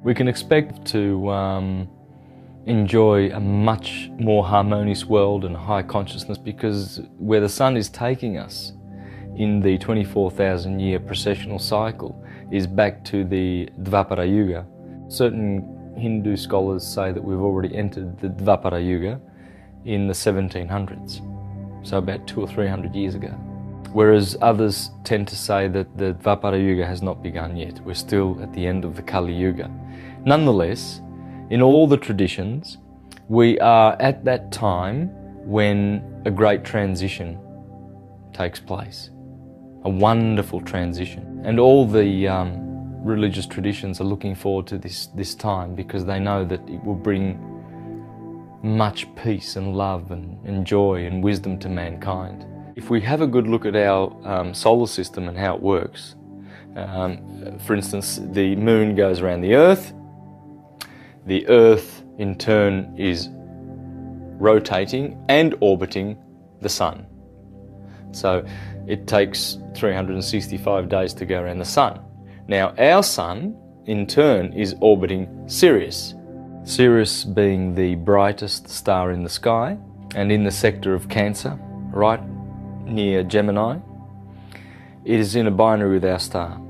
We can expect to enjoy a much more harmonious world and high consciousness, because where the sun is taking us in the 24,000 year precessional cycle is back to the Dvapara Yuga. Certain Hindu scholars say that we've already entered the Dvapara Yuga in the 1700s, so about 200 or 300 years ago. Whereas others tend to say that the Dvapara Yuga has not begun yet. We're still at the end of the Kali Yuga. Nonetheless, in all the traditions, we are at that time when a great transition takes place, a wonderful transition. And all the religious traditions are looking forward to this time, because they know that it will bring much peace and love and joy and wisdom to mankind. If we have a good look at our solar system and how it works, for instance, the moon goes around the Earth in turn is rotating and orbiting the sun. So it takes 365 days to go around the sun. Now our sun in turn is orbiting Sirius. Sirius being the brightest star in the sky and in the sector of Cancer, right near Gemini. It is in a binary with our star.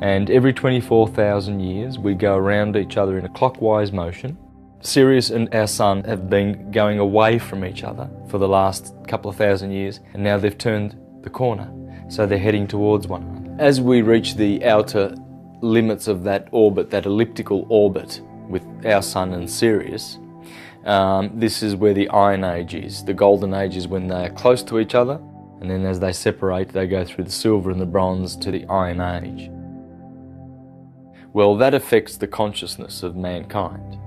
And every 24,000 years we go around each other in a clockwise motion. Sirius and our sun have been going away from each other for the last couple of thousand years, and now they've turned the corner, so they're heading towards one another. As we reach the outer limits of that orbit, that elliptical orbit with our sun and Sirius, this is where the Iron Age is. The Golden Age is when they are close to each other, and then as they separate, they go through the Silver and the Bronze to the Iron Age. Well, that affects the consciousness of mankind,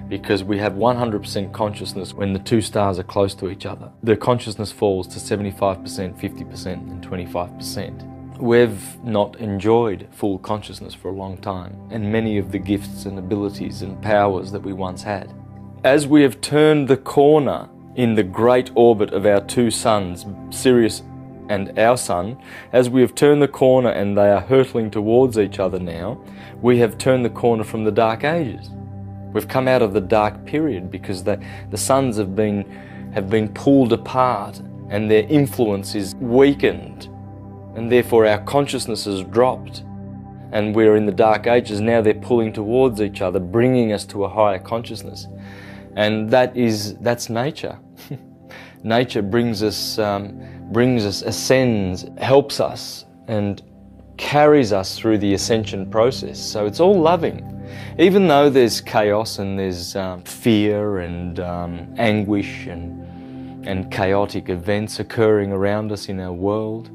because we have 100% consciousness when the two stars are close to each other. The consciousness falls to 75%, 50% and 25%. We've not enjoyed full consciousness for a long time, and many of the gifts and abilities and powers that we once had. As we have turned the corner in the great orbit of our two suns, Sirius and our sun, as we have turned the corner and they are hurtling towards each other now, we have turned the corner from the Dark Ages. We've come out of the dark period, because the suns have been pulled apart and their influence is weakened, and therefore our consciousness has dropped, and we're in the Dark Ages. Now they're pulling towards each other, bringing us to a higher consciousness, and that's nature. Nature brings us, ascends, helps us and carries us through the ascension process. So it's all loving. Even though there's chaos and there's fear and anguish and chaotic events occurring around us in our world,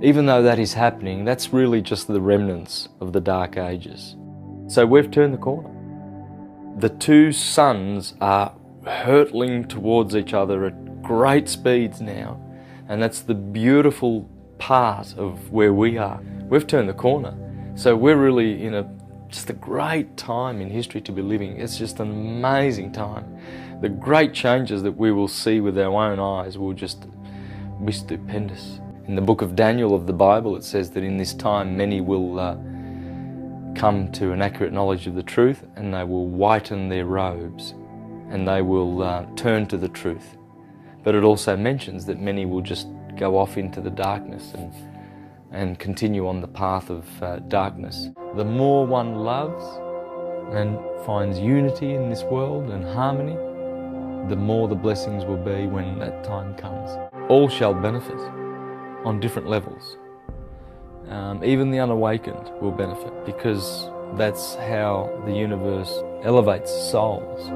even though that is happening, that's really just the remnants of the Dark Ages. So we've turned the corner. The two suns are hurtling towards each other at great speeds now, and that's the beautiful part of where we are. We've turned the corner, so we're really in just a great time in history to be living. It's just an amazing time. The great changes that we will see with our own eyes will just be stupendous. In the book of Daniel of the Bible, it says that in this time many will come to an accurate knowledge of the truth, and they will whiten their robes, and they will turn to the truth. But it also mentions that many will just go off into the darkness and continue on the path of darkness. The more one loves and finds unity in this world and harmony, the more the blessings will be when that time comes. All shall benefit on different levels. Even the unawakened will benefit, because that's how the universe elevates souls.